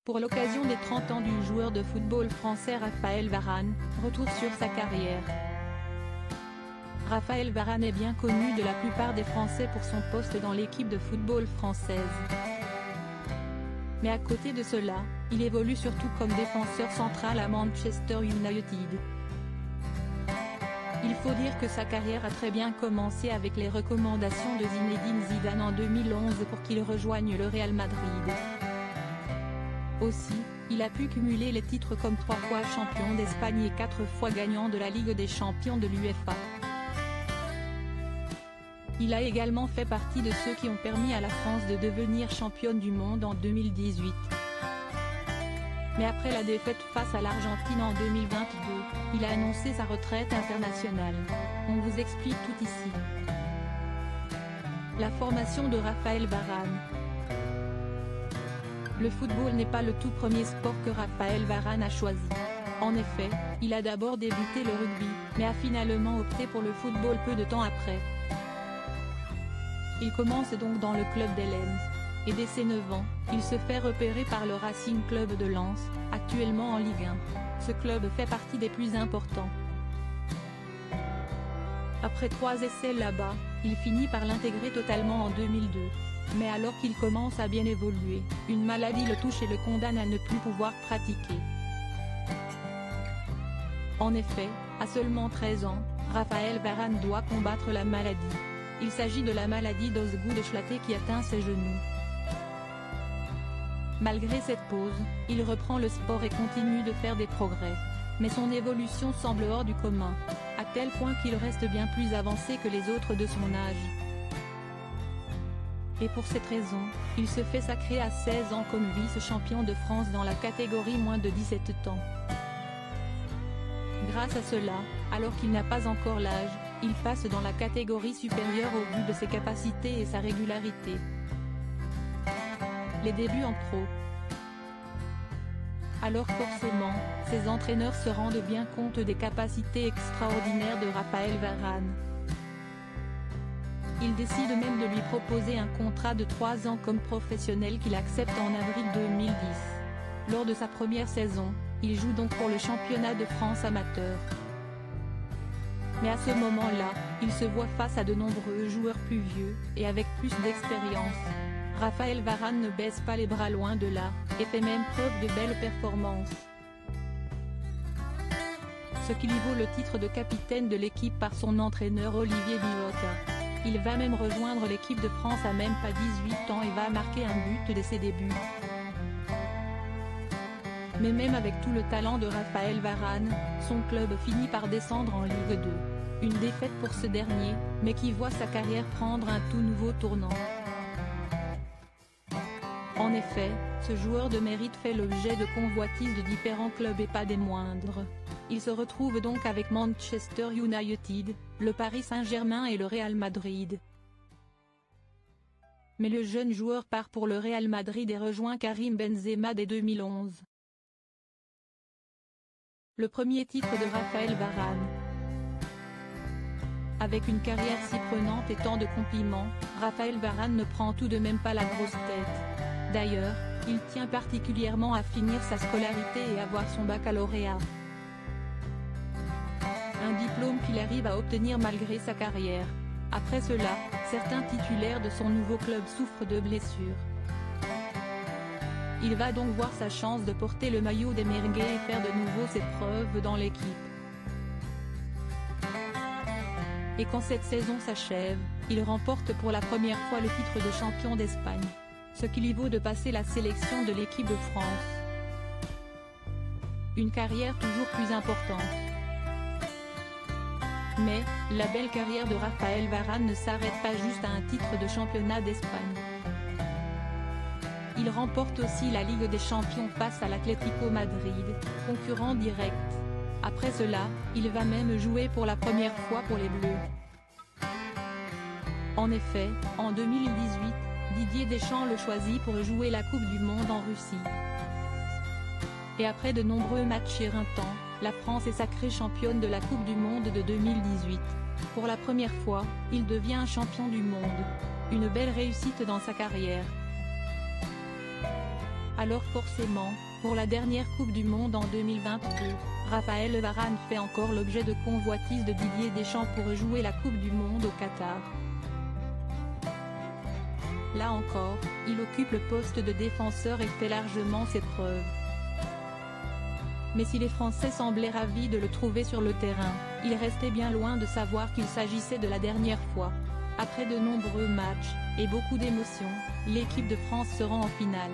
Pour l'occasion des 30 ans du joueur de football français Raphaël Varane, retour sur sa carrière. Raphaël Varane est bien connu de la plupart des Français pour son poste dans l'équipe de football française. Mais à côté de cela, il évolue surtout comme défenseur central à Manchester United. Il faut dire que sa carrière a très bien commencé avec les recommandations de Zinedine Zidane en 2011 pour qu'il rejoigne le Real Madrid. Aussi, il a pu cumuler les titres comme 3 fois champion d'Espagne et 4 fois gagnant de la Ligue des champions de l'UEFA. Il a également fait partie de ceux qui ont permis à la France de devenir championne du monde en 2018. Mais après la défaite face à l'Argentine en 2022, il a annoncé sa retraite internationale. On vous explique tout ici. La formation de Raphaël Varane. Le football n'est pas le tout premier sport que Raphaël Varane a choisi. En effet, il a d'abord débuté le rugby, mais a finalement opté pour le football peu de temps après. Il commence donc dans le club d'Helene. Et dès ses 9 ans, il se fait repérer par le Racing Club de Lens, actuellement en Ligue 1. Ce club fait partie des plus importants. Après 3 essais là-bas, il finit par l'intégrer totalement en 2002. Mais alors qu'il commence à bien évoluer, une maladie le touche et le condamne à ne plus pouvoir pratiquer. En effet, à seulement 13 ans, Raphaël Varane doit combattre la maladie. Il s'agit de la maladie d'Osgood-Schlatter qui atteint ses genoux. Malgré cette pause, il reprend le sport et continue de faire des progrès. Mais son évolution semble hors du commun, à tel point qu'il reste bien plus avancé que les autres de son âge. Et pour cette raison, il se fait sacrer à 16 ans comme vice-champion de France dans la catégorie moins de 17 ans. Grâce à cela, alors qu'il n'a pas encore l'âge, il passe dans la catégorie supérieure au vu de ses capacités et sa régularité. Les débuts en pro. Alors forcément, ses entraîneurs se rendent bien compte des capacités extraordinaires de Raphaël Varane. Ils décident même de lui proposer un contrat de 3 ans comme professionnel qu'il accepte en avril 2010. Lors de sa première saison, il joue donc pour le championnat de France amateur. Mais à ce moment-là, il se voit face à de nombreux joueurs plus vieux, et avec plus d'expérience. Raphaël Varane ne baisse pas les bras loin de là, et fait même preuve de belles performances. Ce qui lui vaut le titre de capitaine de l'équipe par son entraîneur Olivier Bilotta. Il va même rejoindre l'équipe de France à même pas 18 ans et va marquer un but dès ses débuts. Mais même avec tout le talent de Raphaël Varane, son club finit par descendre en Ligue 2. Une défaite pour ce dernier, mais qui voit sa carrière prendre un tout nouveau tournant. En effet, ce joueur de mérite fait l'objet de convoitises de différents clubs et pas des moindres. Il se retrouve donc avec Manchester United, le Paris Saint-Germain et le Real Madrid. Mais le jeune joueur part pour le Real Madrid et rejoint Karim Benzema dès 2011. Le premier titre de Raphaël Varane. Avec une carrière si prenante et tant de compliments, Raphaël Varane ne prend tout de même pas la grosse tête. D'ailleurs, il tient particulièrement à finir sa scolarité et avoir son baccalauréat. Un diplôme qu'il arrive à obtenir malgré sa carrière. Après cela, certains titulaires de son nouveau club souffrent de blessures. Il va donc voir sa chance de porter le maillot des Merguez et faire de nouveau ses preuves dans l'équipe. Et quand cette saison s'achève, il remporte pour la première fois le titre de champion d'Espagne. Ce qui lui vaut de passer la sélection de l'équipe de France. Une carrière toujours plus importante. Mais, la belle carrière de Raphaël Varane ne s'arrête pas juste à un titre de championnat d'Espagne. Il remporte aussi la Ligue des champions face à l'Atlético Madrid, concurrent direct. Après cela, il va même jouer pour la première fois pour les Bleus. En effet, en 2018, Didier Deschamps le choisit pour jouer la Coupe du Monde en Russie. Et après de nombreux matchs éreintants, la France est sacrée championne de la Coupe du Monde de 2018. Pour la première fois, il devient champion du monde. Une belle réussite dans sa carrière. Alors forcément, pour la dernière Coupe du Monde en 2022, Raphaël Varane fait encore l'objet de convoitises de Didier Deschamps pour jouer la Coupe du Monde au Qatar. Là encore, il occupe le poste de défenseur et fait largement ses preuves. Mais si les Français semblaient ravis de le trouver sur le terrain, il restait bien loin de savoir qu'il s'agissait de la dernière fois. Après de nombreux matchs, et beaucoup d'émotions, l'équipe de France se rend en finale.